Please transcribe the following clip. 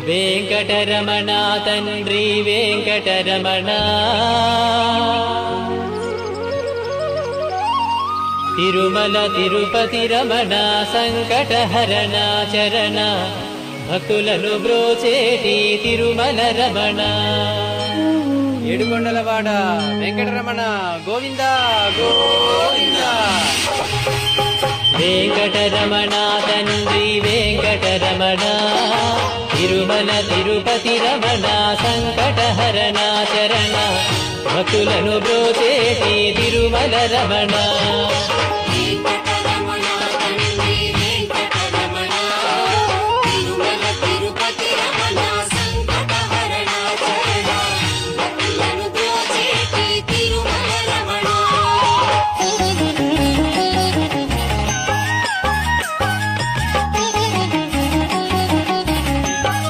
వెంకటరమణ తండ్రి వెంకటరమణ తిరుమల తిరుపతి రమణ సంకటహరణ చరణ భక్తులను బ్రోచేటి తిరుమల రమణ ఏడుకొండలవాడ వెంకటరమణ గోవింద గోవింద వెంకటరమణ తండ్రి వెంకటరమణ తిరుమల తిరుపతి రమణ సంకటహరణ చరణ భక్తులను బ్రోచేటి తిరుమల రమణ